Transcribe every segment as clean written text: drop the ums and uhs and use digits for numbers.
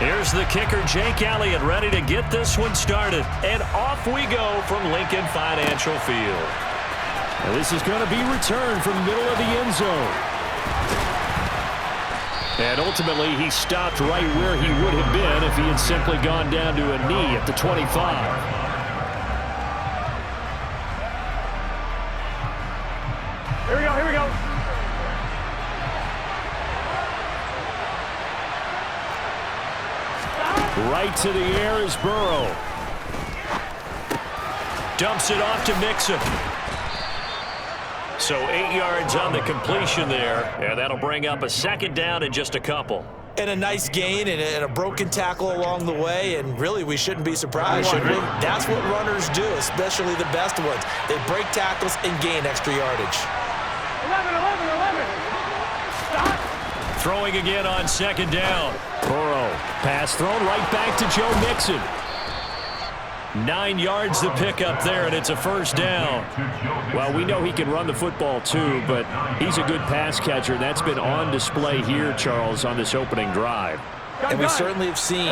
Here's the kicker, Jake Elliott, ready to get this one started. And off we go from Lincoln Financial Field. And this is going to be returned from the middle of the end zone. And ultimately, he stopped right where he would have been if he had simply gone down to a knee at the 25. Here we go, here we go. Right to the air is Burrow. Dumps it off to Mixon. So 8 yards on the completion there, and that'll bring up a second down in just a couple. And a nice gain and a broken tackle along the way, and really we shouldn't be surprised, should we? That's what runners do, especially the best ones. They break tackles and gain extra yardage. 11. Stop. Throwing again on second down. Burrow, pass thrown right back to Joe Mixon. 9 yards to pick up there, and it's a first down. Well, we know he can run the football too, but he's a good pass catcher. That's been on display here, Charles, on this opening drive. And we certainly have seen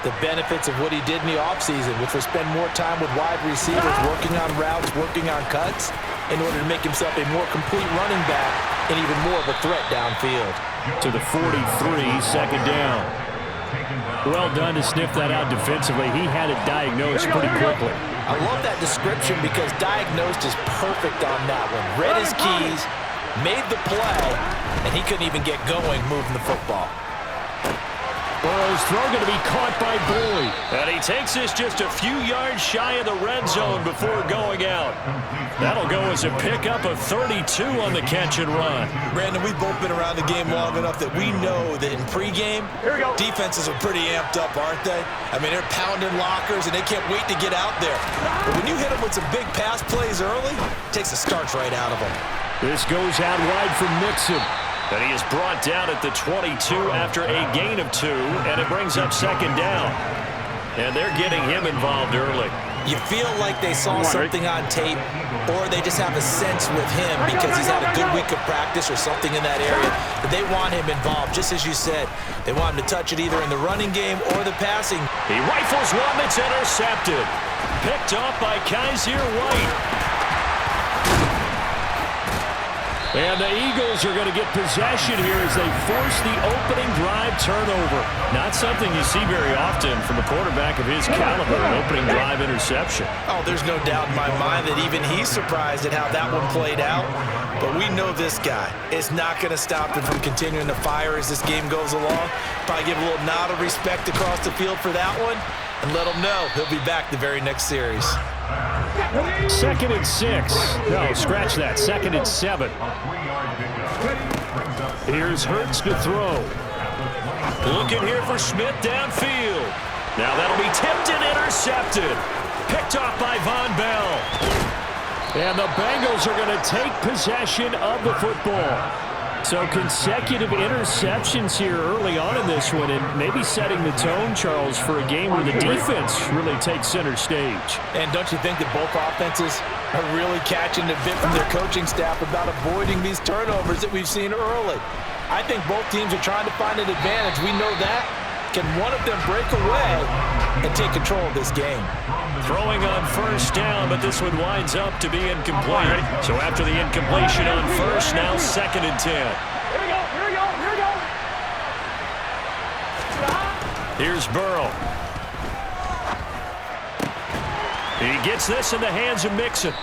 the benefits of what he did in the offseason, which was spend more time with wide receivers, working on routes, working on cuts, in order to make himself a more complete running back and even more of a threat downfield. To the 43, second down. Well done to sniff that out defensively. He had it diagnosed pretty quickly. I love that description because diagnosed is perfect on that one. Read his keys, made the play, and he couldn't even get going moving the football. Burrow's throw going to be caught by Boyd. And he takes this just a few yards shy of the red zone before going out. That'll go as a pickup of 32 on the catch and run. Brandon, we've both been around the game long enough that we know that in pregame, defenses are pretty amped up, aren't they? I mean, they're pounding lockers, and they can't wait to get out there. But when you hit them with some big pass plays early, it takes the starch right out of them. This goes out wide from Mixon. And he is brought down at the 22 after a gain of 2, and it brings up second down. And they're getting him involved early. You feel like they saw something on tape, or they just have a sense with him because he's had a good week of practice or something in that area, but they want him involved, just as you said. They want him to touch it either in the running game or the passing. He rifles one that's intercepted. Picked off by Kaiser White. And the Eagles are going to get possession here as they force the opening drive turnover. Not something you see very often from a quarterback of his caliber, an opening drive interception. Oh, there's no doubt in my mind that even he's surprised at how that one played out. But we know this guy is not going to stop him from continuing to fire as this game goes along. Probably give a little nod of respect across the field for that one and let him know he'll be back the very next series. 2nd and 6. No, scratch that. 2nd and 7. Here's Hurts to throw. Looking here for Smith downfield. Now that'll be tipped and intercepted. Picked off by Von Bell. And the Bengals are going to take possession of the football. So consecutive interceptions here early on in this one, and maybe setting the tone, Charles, for a game where the defense really takes center stage. And don't you think that both offenses are really catching the bit from their coaching staff about avoiding these turnovers that we've seen early? I think both teams are trying to find an advantage. We know that. Can one of them break away and take control of this game? Throwing on first down, but this one winds up to be incomplete. So after the incompletion on first, now 2nd and 10. Here we go. Here's Burrow. He gets this in the hands of Mixon.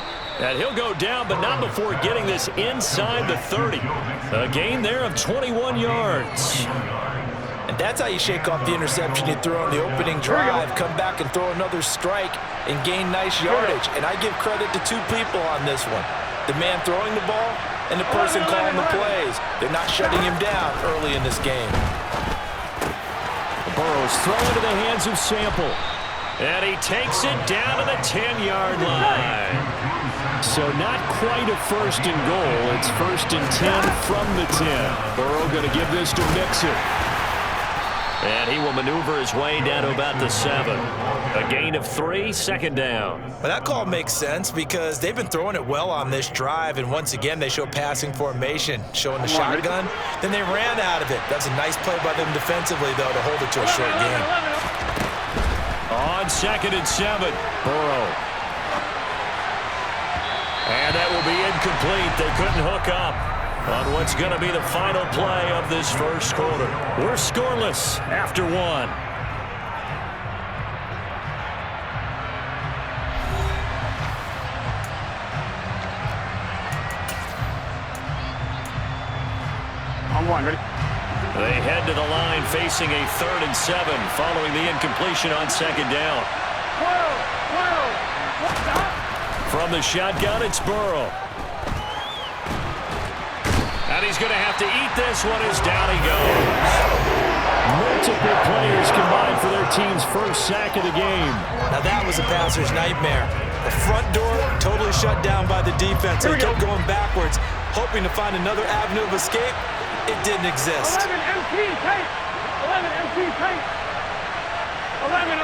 And he'll go down, but not before getting this inside the 30. A gain there of 21 yards. And that's how you shake off the interception you throw on the opening drive, come back and throw another strike and gain nice yardage. And I give credit to two people on this one. The man throwing the ball and the person calling the plays. They're not shutting him down early in this game. Burrow's throw into the hands of Sample. And he takes it down to the 10-yard line. So not quite a 1st and goal. It's 1st and 10 from the 10. Burrow going to give this to Mixon. And he will maneuver his way down to about the 7. A gain of 3, second down. Well, that call makes sense because they've been throwing it well on this drive, and once again they show passing formation, showing the shotgun. Then they ran out of it. That's a nice play by them defensively, though, to hold it to a short game. On 2nd and 7, Burrow. And that will be incomplete. They couldn't hook up on what's going to be the final play of this first quarter. We're scoreless after 1. On 1, ready? They head to the line facing a 3rd and 7 following the incompletion on 2nd down. From the shotgun, it's Burrow. And he's going to have to eat this one as down he goes. Multiple players combined for their team's first sack of the game. Now that was a passer's nightmare. The front door totally shut down by the defense. They kept going backwards, hoping to find another avenue of escape. It didn't exist. 11 MT tape. 11 MT tape. 11.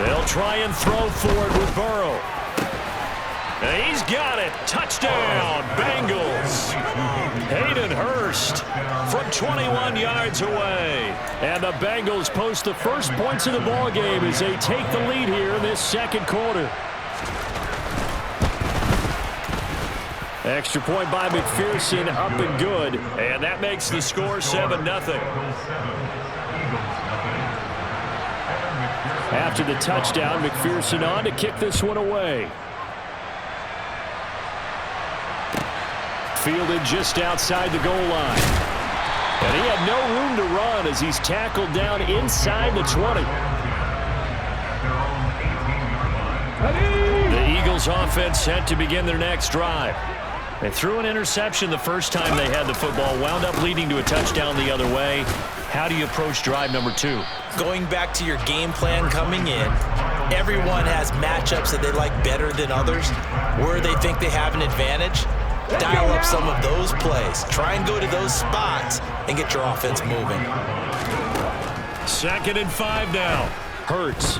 They'll try and throw forward with Burrow. And he's got it. Touchdown, Bengals. Hayden Hurst from 21 yards away. And the Bengals post the first points of the ball game as they take the lead here in this second quarter. Extra point by McPherson, up and good. And that makes the score 7-0. After the touchdown, McPherson on to kick this one away. Fielded just outside the goal line. And he had no room to run as he's tackled down inside the 20. The Eagles offense set to begin their next drive. They threw an interception the first time they had the football, wound up leading to a touchdown the other way. How do you approach drive number 2? Going back to your game plan coming in, everyone has matchups that they like better than others, where they think they have an advantage. Dial up some of those plays. Try and go to those spots and get your offense moving. 2nd and 5 now. Hurts.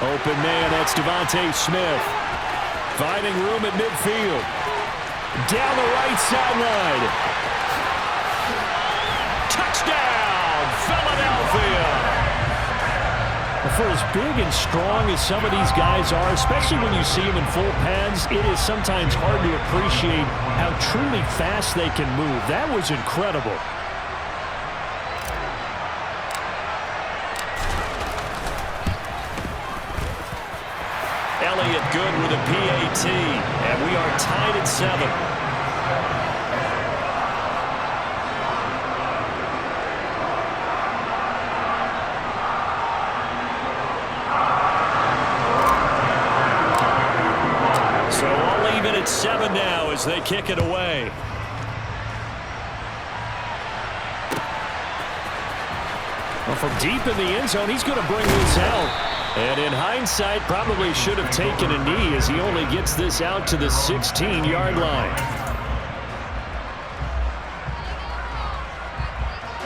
Open man, that's Devontae Smith. Finding room at midfield. Down the right sideline. Touchdown, Philadelphia. For as big and strong as some of these guys are, especially when you see them in full pads, it is sometimes hard to appreciate how truly fast they can move. That was incredible. Elliott good with a PAT, and we are tied at 7. So all even at 7 now as they kick it away. Well, from deep in the end zone, he's going to bring this out. And in hindsight, probably should have taken a knee as he only gets this out to the 16-yard line.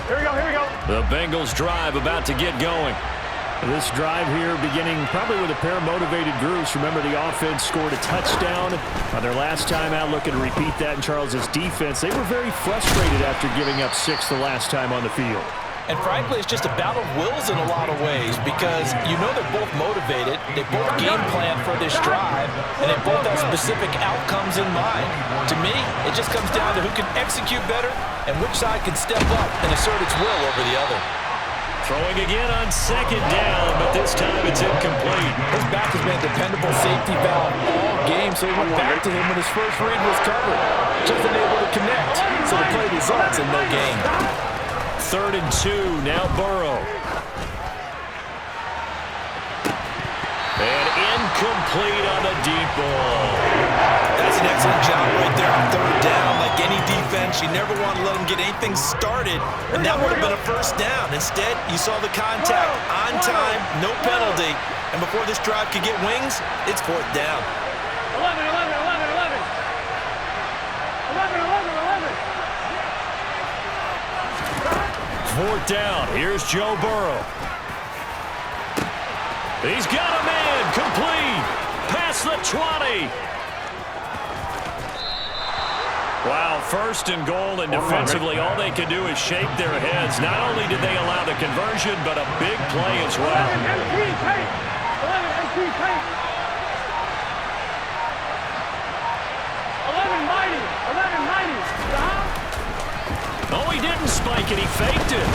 Here we go. The Bengals drive about to get going. This drive here beginning probably with a pair of motivated groups. Remember, the offense scored a touchdown on their last time out, looking to repeat that in Charles's defense. They were very frustrated after giving up 6 the last time on the field. And frankly, it's just a battle of wills in a lot of ways because you know they're both motivated, they both game plan for this drive, and they both have specific outcomes in mind. To me, it just comes down to who can execute better and which side can step up and assert its will over the other. Throwing again on 2nd down, but this time it's incomplete. His back has been a dependable safety valve all game, so he went back to him when his first read was covered. Just unable to connect, so the play results in no gain. 3rd and 2, now Burrow. And incomplete on the deep ball. That's an excellent job right there on 3rd down. Like any defense, you never want to let them get anything started, and that would have been a first down. Instead, you saw the contact on time, no penalty, and before this drive could get wings, it's 4th down. 11. 11. 4th down. Here's Joe Burrow. He's got a man. Complete. Past the 20. Wow, 1st and goal, and defensively all they could do is shake their heads. Not only did they allow the conversion, but a big play as well. 11 MT tape. 11 MT tape. 11 mighty. 11 mighty. Oh, he didn't spike it. He faked it.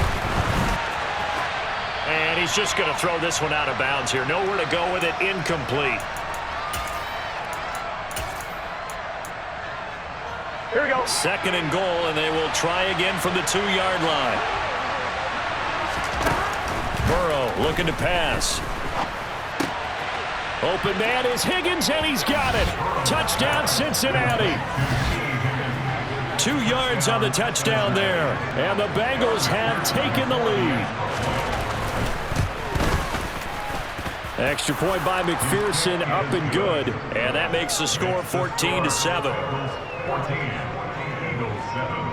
And he's just going to throw this one out of bounds here. Nowhere to go with it. Incomplete. Here we go. 2nd and goal, and they will try again from the 2-yard line. Burrow looking to pass. Open man is Higgins, and he's got it. Touchdown, Cincinnati. 2 yards on the touchdown there, and the Bengals have taken the lead. Extra point by McPherson, up and good, and that makes the score 14-7. 14, Eagles 7.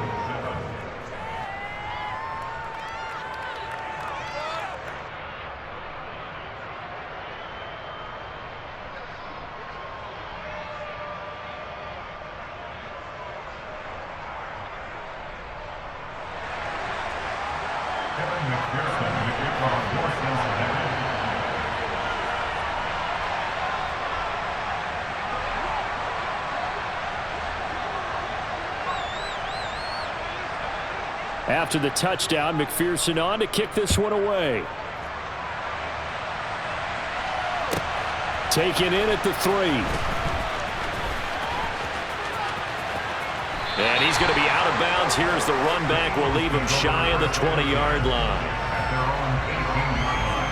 Kevin McPherson, the kickoff for Cincinnati. After the touchdown, McPherson on to kick this one away. Taken in at the 3. And he's going to be out of bounds. Here's the run back. Will leave him shy of the 20-yard line. At their own 18-yard line.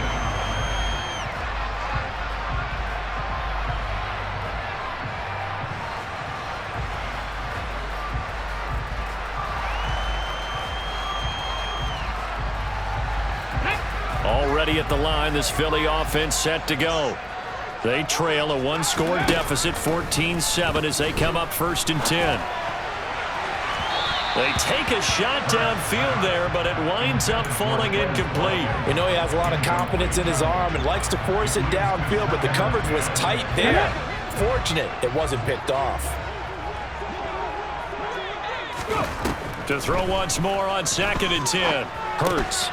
Already at the line, this Philly offense set to go. They trail a 1-score deficit, 14-7, as they come up 1st and 10. They take a shot downfield there, but it winds up falling incomplete. You know he has a lot of confidence in his arm and likes to force it downfield, but the coverage was tight there. Fortunate it wasn't picked off. To throw once more on 2nd and 10. Hurts.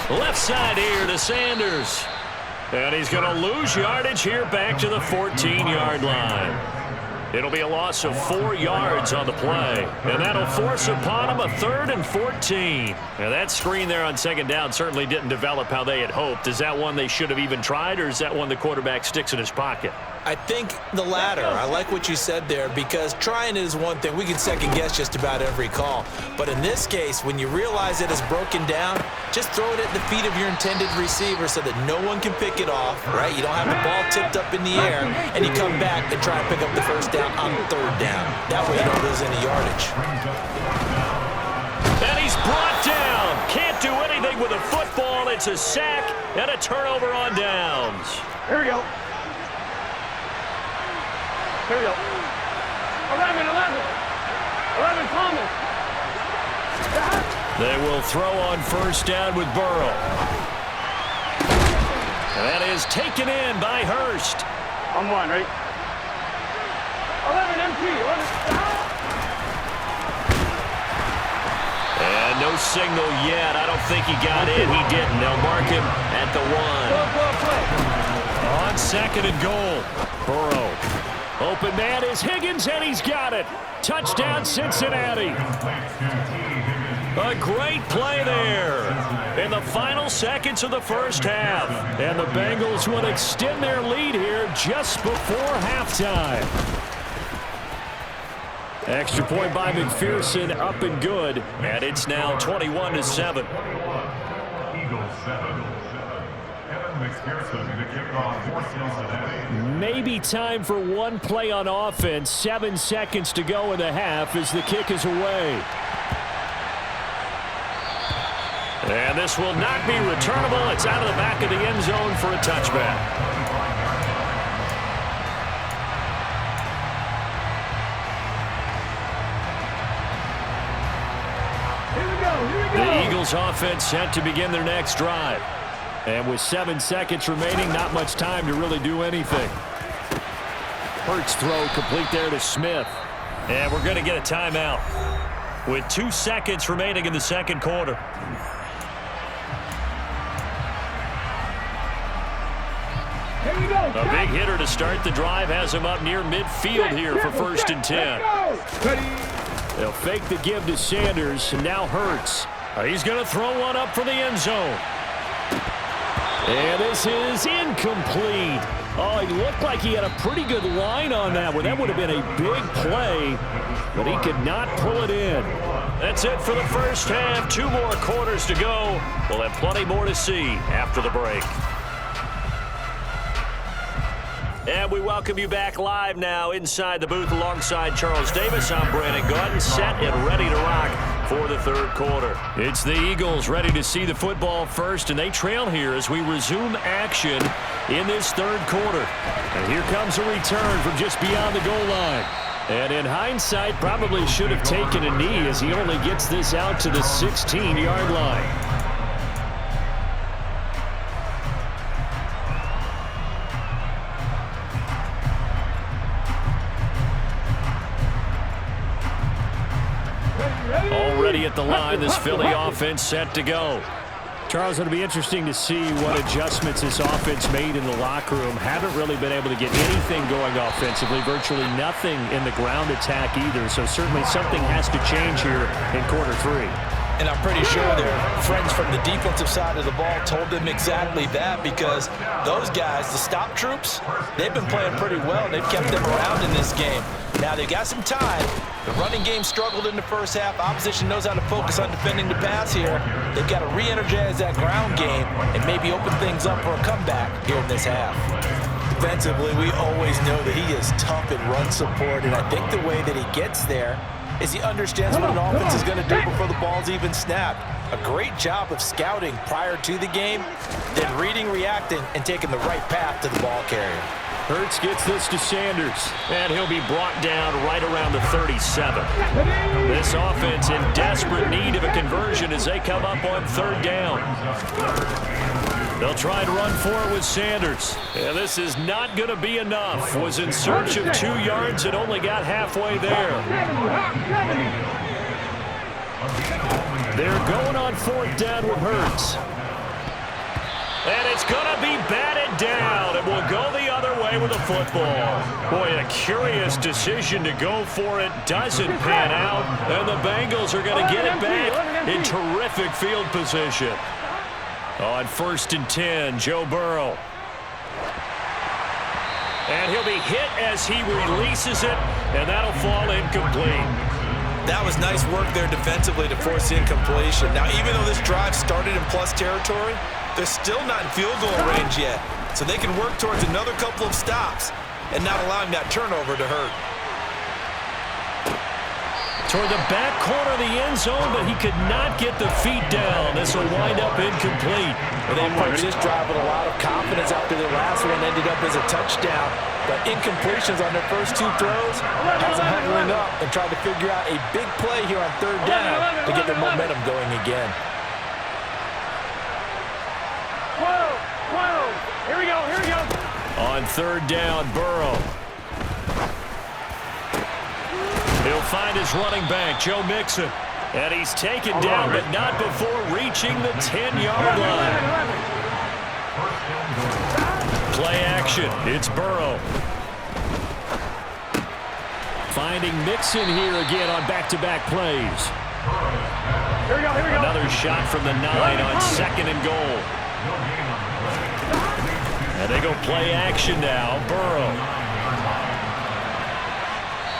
Left side here to Sanders. And he's going to lose yardage here back to the 14-yard line. It'll be a loss of 4 yards on the play. And that'll force upon him a 3rd and 14. Now that screen there on 2nd down certainly didn't develop how they had hoped. Is that one they should have even tried, or is that one the quarterback sticks in his pocket? I think the latter. I like what you said there, because trying it is one thing. We can second guess just about every call. But in this case, when you realize it is broken down, just throw it at the feet of your intended receiver so that no one can pick it off, right? You don't have the ball tipped up in the air, and you come back and try and pick up the 1st down on 3rd down. That way you don't lose any yardage. And he's brought down. Can't do anything with a football. It's a sack and a turnover on downs. Here we go. Here we go. 11 Thomas. They will throw on 1st down with Burrow. And that is taken in by Hurst. On 1, right? 11 MT. 11. And no signal yet. I don't think he got in. He didn't. They'll mark him at the 1. On 2nd and goal. Burrow. Open man is Higgins, and he's got it. Touchdown, Cincinnati. A great play there in the final seconds of the 1st half. And the Bengals will extend their lead here just before halftime. Extra point by McPherson, up and good. And it's now 21-7. Eagles 7. Kevin McPherson, the kickoff for Cincinnati. Maybe time for one play on offense. 7 seconds to go in the half as the kick is away. And this will not be returnable. It's out of the back of the end zone for a touchback. The Eagles offense set to begin their next drive. And with 7 seconds remaining, not much time to really do anything. Hurts throw complete there to Smith. And we're going to get a timeout with 2 seconds remaining in the second quarter. A big hitter to start the drive has him up near midfield here for 1st and 10. They'll fake the give to Sanders, and now Hurts. He's going to throw one up for the end zone. And this is incomplete. Oh, he looked like he had a pretty good line on that one. That would have been a big play, but he could not pull it in. That's it for the first half. 2 more quarters to go. We'll have plenty more to see after the break. And we welcome you back live now inside the booth alongside Charles Davis. I'm Brandon Gaudin, set and ready to rock for the third quarter. It's the Eagles ready to see the football first, and they trail here as we resume action in this third quarter. And here comes a return from just beyond the goal line. And in hindsight, probably should have taken a knee as he only gets this out to the 16-yard line. Already at the line, this Philly offense set to go. Charles, it'll be interesting to see what adjustments this offense made in the locker room. Haven't really been able to get anything going offensively, virtually nothing in the ground attack either. So certainly something has to change here in quarter 3. And I'm pretty sure their friends from the defensive side of the ball told them exactly that, because those guys, the stop troops, they've been playing pretty well. They've kept them around in this game. Now they've got some time. The running game struggled in the first half. Opposition knows how to focus on defending the pass here. They've got to re-energize that ground game and maybe open things up for a comeback here in this half. Defensively, we always know that he is tough in run support, and I think the way that he gets there is he understands what an offense is going to do before the ball's even snapped. A great job of scouting prior to the game, then reading, reacting, and taking the right path to the ball carrier. Hurts gets this to Sanders. And he'll be brought down right around the 37. This offense in desperate need of a conversion as they come up on 3rd down. They'll try to run for it with Sanders. And this is not going to be enough. Was in search of 2 yards and only got halfway there. They're going on 4th down with Hurts. And it's going to be batted down, and we'll go the other way with the football. Boy, a curious decision to go for it. Doesn't pan out, and the Bengals are going to get it back in terrific field position. On 1st and 10, Joe Burrow. And he'll be hit as he releases it, and that'll fall incomplete. That was nice work there defensively to force the incompletion. Now, even though this drive started in plus territory, they're still not in field goal range yet, so they can work towards another couple of stops and not allowing that turnover to hurt. Toward the back corner of the end zone, but he could not get the feet down. This will wind up incomplete. And they approached this drive with a lot of confidence after their last one ended up as a touchdown. But incompletions on their first 2 throws has them huddling up and trying to figure out a big play here on 3rd down to get their momentum going again. 12. Here we go. On 3rd down, Burrow. He'll find his running back, Joe Mixon. And he's taken down, but not before reaching the 10-yard line. Play action. It's Burrow. Finding Mixon here again on back-to-back plays. Here we go. Another shot from the 9 on 2nd and goal. And they go play action now. Burrow.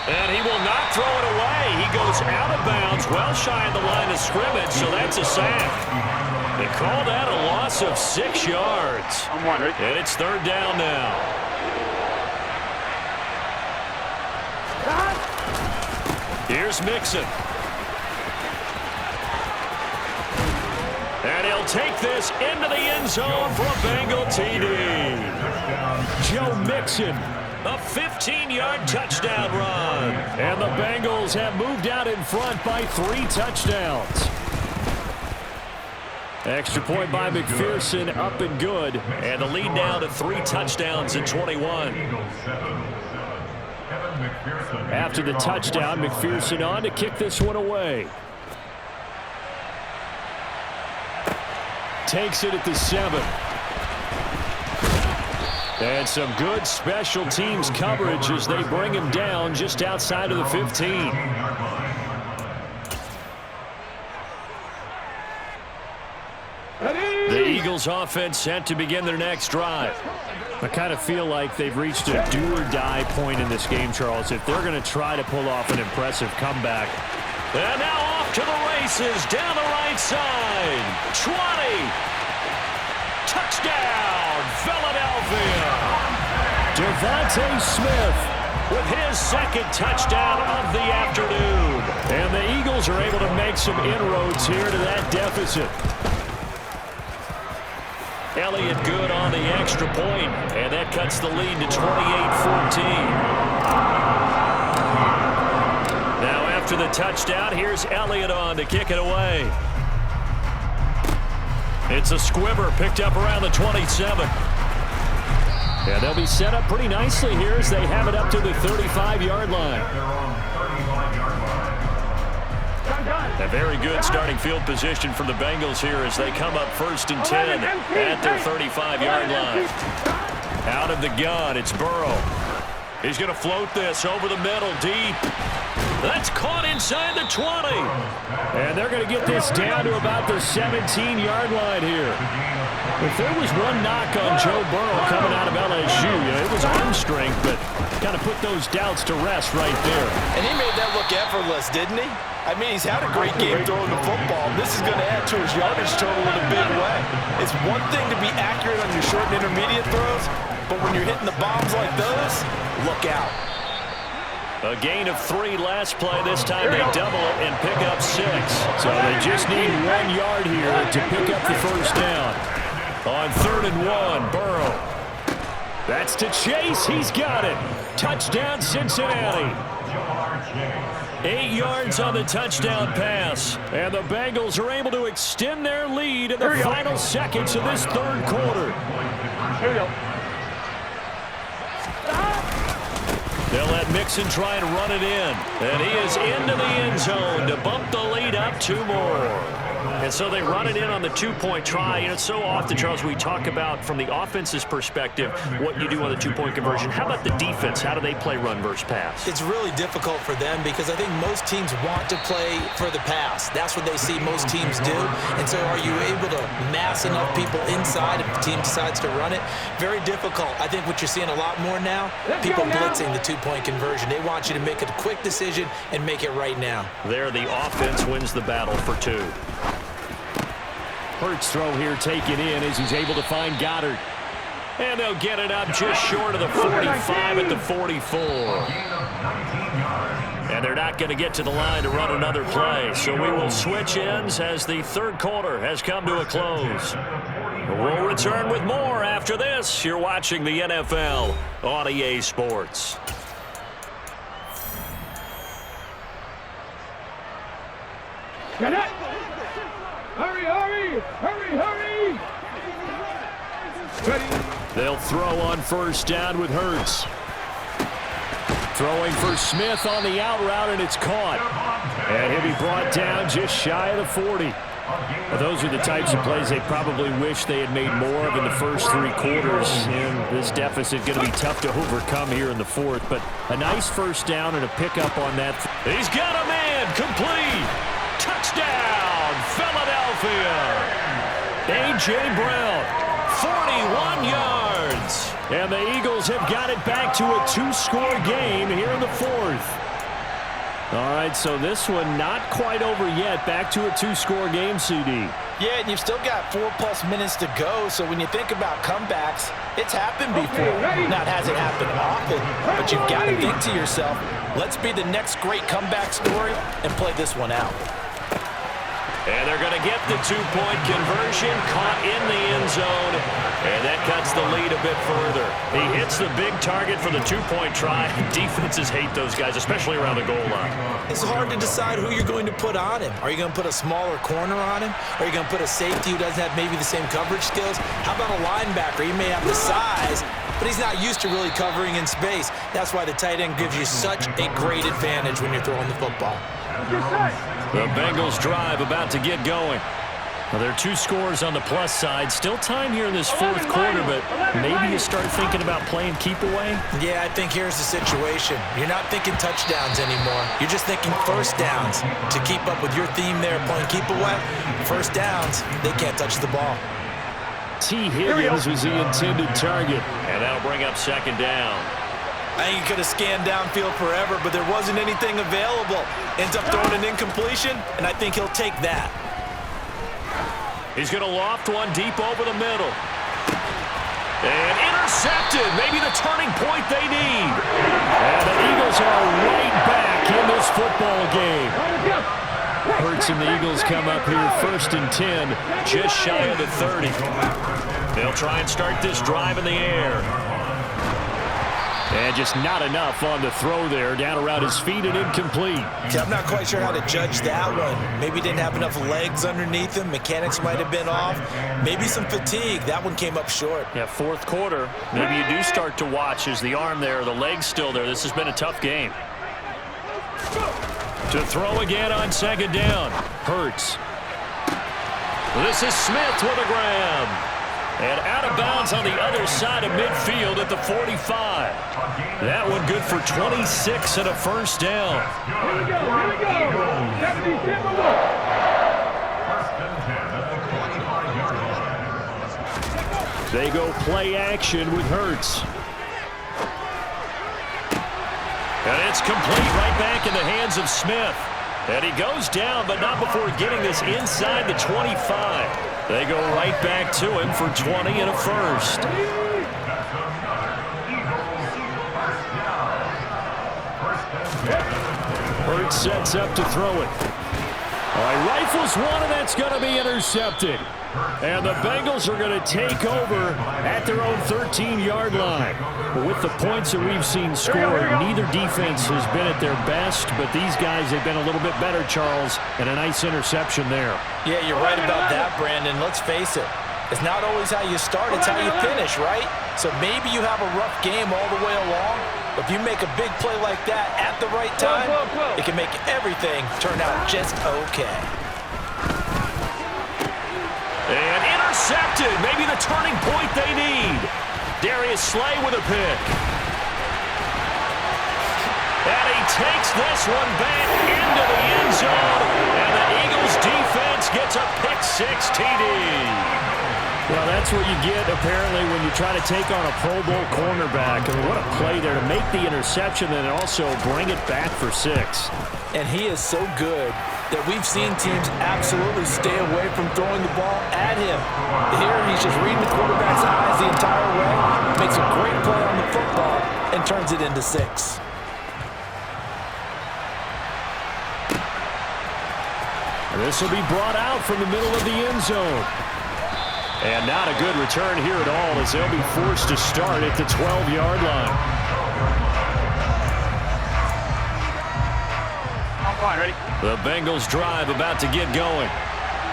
And he will not throw it away. He goes out of bounds, well shy of the line of scrimmage, so that's a sack. They call that a loss of 6 yards. And it's 3rd down now. Here's Mixon. And he'll take this into the end zone for a Bengal TD. Joe Mixon. A 15-yard touchdown run. And the Bengals have moved out in front by 3 touchdowns. Extra point by McPherson, up and good. And the lead now to 3 touchdowns in 21. After the touchdown, McPherson on to kick this one away. Takes it at the 7. And some good special teams coverage as they bring him down just outside of the 15. The Eagles offense set to begin their next drive. I kind of feel like they've reached a do-or-die point in this game, Charles, if they're going to try to pull off an impressive comeback. And now off to the races down the right side. 20. Touchdown, Philadelphia. Devontae Smith with his second touchdown of the afternoon. And the Eagles are able to make some inroads here to that deficit. Elliott good on the extra point, and that cuts the lead to 28-14. Now after the touchdown, here's Elliott on to kick it away. It's a squibber picked up around the 27. Yeah, they'll be set up pretty nicely here as they have it up to the 35-yard line. A very good starting field position for the Bengals here as they come up 1st and 10 at their 35-yard line. Out of the gun, it's Burrow. He's going to float this over the middle, deep. That's caught inside the 20. And they're going to get this down to about the 17-yard line here. If there was one knock on Joe Burrow coming out of LSU, it was arm strength, but kind of put those doubts to rest right there. And he made that look effortless, didn't he? I mean, he's had a great game throwing the football. This is going to add to his yardage total in a big way. It's one thing to be accurate on your short and intermediate throws, but when you're hitting the bombs like those, look out. A gain of 3 last play. This time they double it and pick up 6. So they just need 1 yard here to pick up the first down. On 3rd and 1, Burrow. That's to Chase. He's got it. Touchdown, Cincinnati. 8 yards on the touchdown pass. And the Bengals are able to extend their lead in the final seconds of this 3rd quarter. Here we go. They'll let Mixon try and run it in. And he is into the end zone to bump the lead up 2 more. And so they run it in on the 2-point try. You know, so often, Charles, we talk about from the offense's perspective what you do on the 2-point conversion. How about the defense? How do they play run versus pass? It's really difficult for them because I think most teams want to play for the pass. That's what they see most teams do. And so are you able to mass enough people inside if the team decides to run it? Very difficult. I think what you're seeing a lot more now, people blitzing the 2-point conversion. They want you to make a quick decision and make it right now. There, the offense wins the battle for 2. Hurts throw here taken in as he's able to find Goddard. And they'll get it up just short of the 45 at the 44. And they're not going to get to the line to run another play. So we will switch ends as the 3rd quarter has come to a close. We'll return with more after this. You're watching the NFL on EA Sports. Get it! Hurry, hurry! Hurry, hurry! Ready? They'll throw on 1st down with Hurts. Throwing for Smith on the out route, and it's caught. And he'll be brought down just shy of the 40. Well, those are the types of plays they probably wish they had made more of in the first 3 quarters. And this deficit going to be tough to overcome here in the 4th. But a nice 1st down and a pickup on that. He's got a man complete. Touchdown, Philadelphia. A.J. Brown, 41 yards. And the Eagles have got it back to a 2-score game here in the 4th. All right, so this one not quite over yet. Back to a 2-score game, CD. Yeah, and you've still got 4+ minutes to go, so when you think about comebacks, it's happened before. Now, it hasn't happened often, but you've got to think to yourself, let's be the next great comeback story and play this one out. And they're going to get the two-point conversion, caught in the end zone, and that cuts the lead a bit further. He hits the big target for the two-point try. Defenses hate those guys, especially around the goal line. It's hard to decide who you're going to put on him. Are you going to put a smaller corner on him? Are you going to put a safety who doesn't have maybe the same coverage skills? How about a linebacker? He may have the size, but he's not used to really covering in space. That's why the tight end gives you such a great advantage when you're throwing the football. The Bengals drive about to get going. Well, there are 2 scores on the plus side. Still time here in this fourth quarter, but maybe you start thinking about playing keep away? Yeah, I think here's the situation. You're not thinking touchdowns anymore. You're just thinking first downs. To keep up with your theme there, playing keep away, first downs, they can't touch the ball. T. Higgins was the intended target. And that'll bring up second down. I think he could have scanned downfield forever, but there wasn't anything available. Ends up throwing an incompletion, and I think he'll take that. He's going to loft one deep over the middle. And intercepted. Maybe the turning point they need. And the Eagles are right back in this football game. Hurts and the Eagles come up here 1st and 10, just shy of the 30. They'll try and start this drive in the air. And just not enough on the throw there. Down around his feet and incomplete. See, I'm not quite sure how to judge that one. Maybe didn't have enough legs underneath him. Mechanics might have been off. Maybe some fatigue. That one came up short. Yeah, fourth quarter. Maybe you do start to watch. Is the arm there, the leg's still there? This has been a tough game. To throw again on second down. Hurts. This is Smith with a grab. And out of bounds on the other side of midfield at the 45. That one good for 26 and a first down. Here we go. 77 They go play action with Hurts. And it's complete right back in the hands of Smith. And he goes down, but not before getting this inside the 25. They go right back to him for 20 and a first. Hurts sets up to throw it. All right, rifles one, and that's going to be intercepted. And the Bengals are going to take over at their own 13-yard line. With the points that we've seen scored, neither defense has been at their best, but these guys have been a little bit better, Charles, and a nice interception there. Yeah, you're right about that, Brandon. Let's face it. It's not always how you start, it's how you finish, right? So maybe you have a rough game all the way along, but if you make a big play like that at the right time, it can make everything turn out just okay. And intercepted. Maybe the turning point they need. Darius Slay with a pick. And he takes this one back into the end zone. And the Eagles defense gets a pick-6 TD. Well, that's what you get, apparently, when you try to take on a Pro Bowl cornerback. I mean, what a play there to make the interception and also bring it back for 6. And he is so good that we've seen teams absolutely stay away from throwing the ball at him. Here, he's just reading the quarterback's eyes the entire way, makes a great play on the football, and turns it into 6. This will be brought out from the middle of the end zone. And not a good return here at all as they'll be forced to start at the 12-yard line. Ready? The Bengals drive about to get going.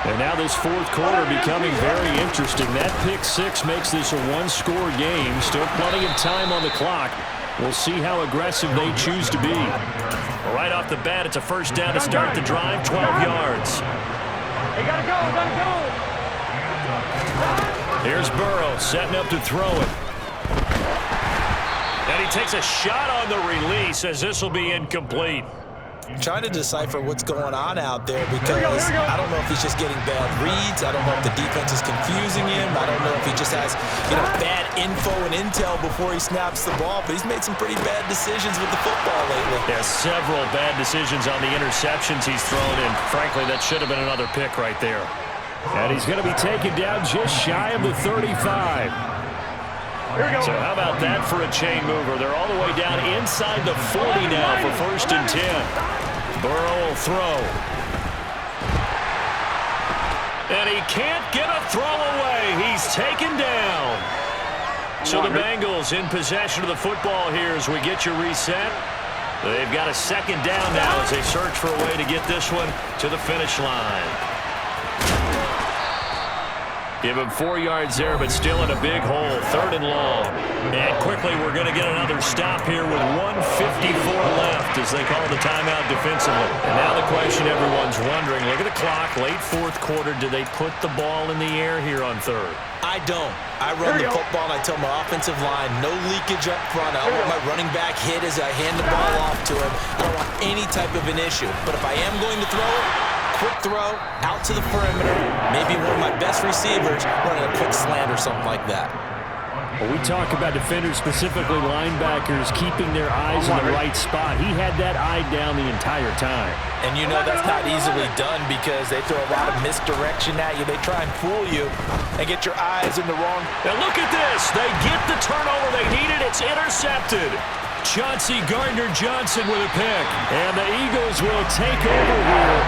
And now this fourth quarter becoming very interesting. That pick-6 makes this a one-score game. Still plenty of time on the clock. We'll see how aggressive they choose to be. Right off the bat, it's a first down to start the drive, 12 yards. Hey, gotta go. Here's Burrow setting up to throw it. And he takes a shot on the release as this will be incomplete. Trying to decipher what's going on out there because I don't know if he's just getting bad reads. I don't know if the defense is confusing him. I don't know if he just has, bad info and intel before he snaps the ball. But he's made some pretty bad decisions with the football lately. Yeah, several bad decisions on the interceptions he's thrown in. Frankly, that should have been another pick right there. And he's going to be taken down just shy of the 35. So how about that for a chain mover? They're all the way down inside the 40 now for 1st and 10. Burrow will throw. And he can't get a throw away. He's taken down. So the Bengals in possession of the football here as we get you reset. They've got a second down now as they search for a way to get this one to the finish line. Give him 4 yards there, but still in a big hole. 3rd and long. And quickly, we're going to get another stop here with 1:54 left as they call the timeout defensively. And now the question everyone's wondering, look at the clock, late 4th quarter. Do they put the ball in the air here on 3rd? I don't. I run the football, and I tell my offensive line, no leakage up front. I don't want my running back hit as I hand the ball off to him. I don't want any type of an issue. But if I am going to throw it, quick throw, out to the perimeter, maybe one of my best receivers running a quick slant or something like that. Well, we talk about defenders, specifically linebackers, keeping their eyes in the right spot. He had that eye down the entire time. And you know that's not easily done because they throw a lot of misdirection at you. They try and fool you and get your eyes in the wrong. And look at this. They get the turnover they needed. It's intercepted. Chauncey Gardner-Johnson with a pick. And the Eagles will take over here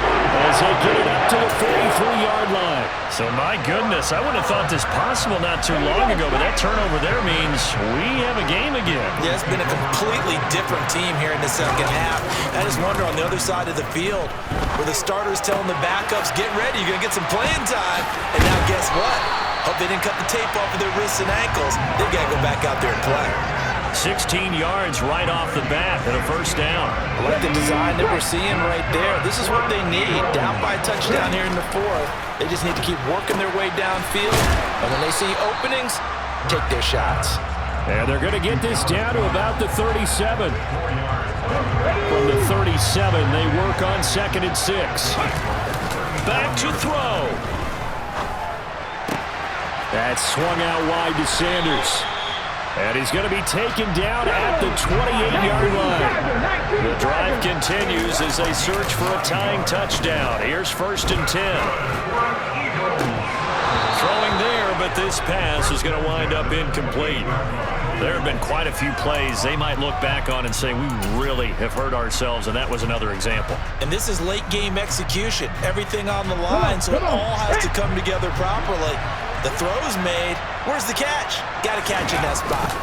as they get it up to the 43-yard line. So, my goodness, I wouldn't have thought this possible not too long ago, but that turnover there means we have a game again. Yeah, it's been a completely different team here in the second half. I just wonder on the other side of the field where the starters telling the backups, get ready, you're going to get some playing time. And now guess what? Hope they didn't cut the tape off of their wrists and ankles. They've got to go back out there and play. 16 yards right off the bat and a first down. I like the design that we're seeing right there. This is what they need. Down by a touchdown here in the 4th. They just need to keep working their way downfield. And when they see openings, take their shots. And they're going to get this down to about the 37. From the 37, they work on 2nd and 6. Back to throw. That's swung out wide to Sanders. And he's going to be taken down at the 28-yard line. The drive continues as they search for a tying touchdown. Here's 1st and 10. Throwing there, but this pass is going to wind up incomplete. There have been quite a few plays they might look back on and say, we really have hurt ourselves, and that was another example. And this is late game execution. Everything on the line, so it all has to come together properly. The throw's made. Where's the catch? Got to catch in that spot.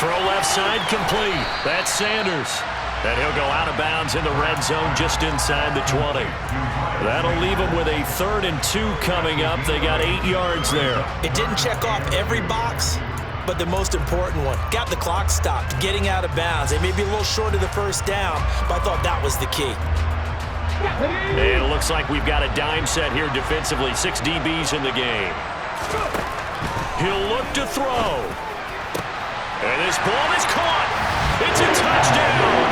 Throw left side complete. That's Sanders. And he'll go out of bounds in the red zone just inside the 20. That'll leave them with a 3rd and 2 coming up. They got 8 yards there. It didn't check off every box, but the most important one. Got the clock stopped, getting out of bounds. They may be a little short of the first down, but I thought that was the key. And it looks like we've got a dime set here defensively. 6 DBs in the game. He'll look to throw. And this ball is caught. It's a touchdown.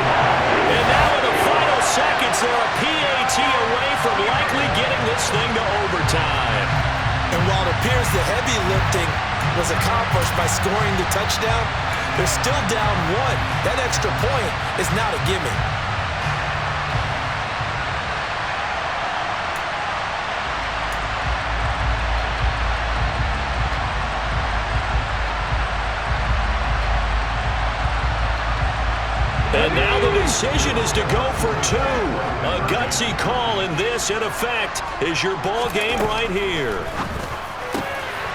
And now in the final seconds, they're a PAT away from likely getting this thing to overtime. And while it appears the heavy lifting was accomplished by scoring the touchdown, they're still down 1. That extra point is not a gimme. And now the decision is to go for 2. A gutsy call, and this, in effect, is your ball game right here.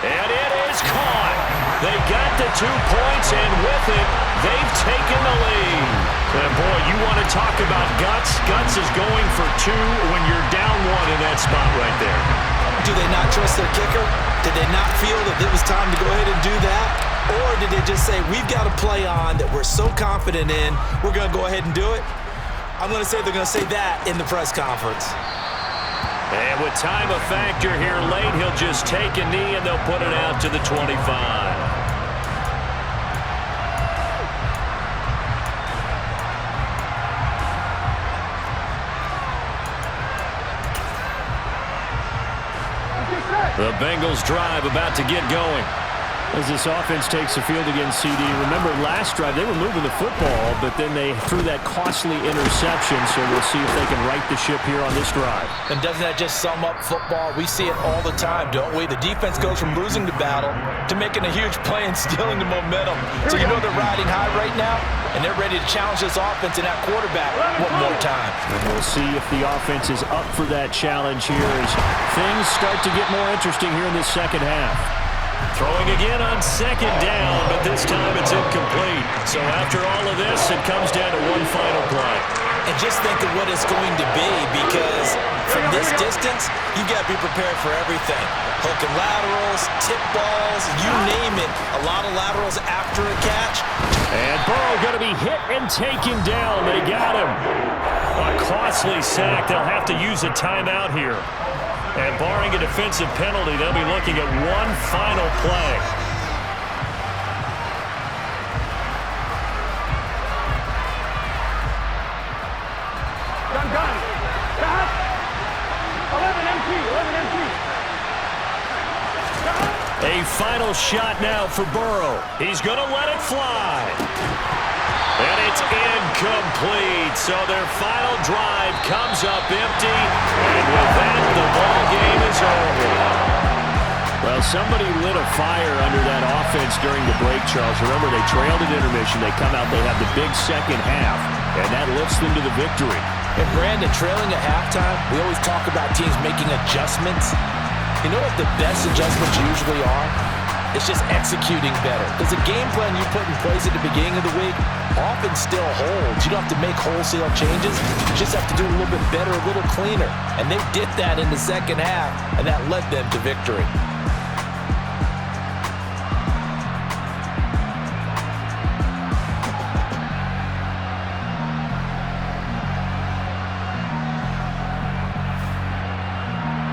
And it is caught. They got the 2 points, and with it, they've taken the lead. And boy, you want to talk about guts. Guts is going for 2 when you're down 1 in that spot right there. Do they not trust their kicker? Did they not feel that it was time to go ahead and do that? Or did they just say, we've got a play on that we're so confident in, we're going to go ahead and do it? I'm going to say they're going to say that in the press conference. And with time a factor here late, he'll just take a knee and they'll put it out to the 25. The Bengals drive about to get going. As this offense takes the field against CD, remember last drive they were moving the football, but then they threw that costly interception, so we'll see if they can right the ship here on this drive. And doesn't that just sum up football? We see it all the time, don't we? The defense goes from losing the battle to making a huge play and stealing the momentum. So you know they're riding high right now, and they're ready to challenge this offense and that quarterback one more time. And we'll see if the offense is up for that challenge here as things start to get more interesting here in the second half. Throwing again on second down, but this time it's incomplete. So after all of this, it comes down to one final play. And just think of what it's going to be, because from this distance, you've got to be prepared for everything. Hook and laterals, tip balls, you name it. A lot of laterals after a catch. And Burrow going to be hit and taken down. They got him. A costly sack. They'll have to use a timeout here. And barring a defensive penalty, they'll be looking at one final play. Gun. Stop. 11 MT. A final shot now for Burrow. He's going to let it fly. And it's incomplete. So their final drive comes up empty. And with that, the ball game is over. Well, somebody lit a fire under that offense during the break, Charles. Remember, they trailed at intermission. They come out, they have the big second half, and that lifts them to the victory. And Brandon, trailing at halftime, we always talk about teams making adjustments. You know what the best adjustments usually are? It's just executing better. Because the game plan you put in place at the beginning of the week often still holds. You don't have to make wholesale changes. You just have to do it a little bit better, a little cleaner. And they did that in the second half, and that led them to victory.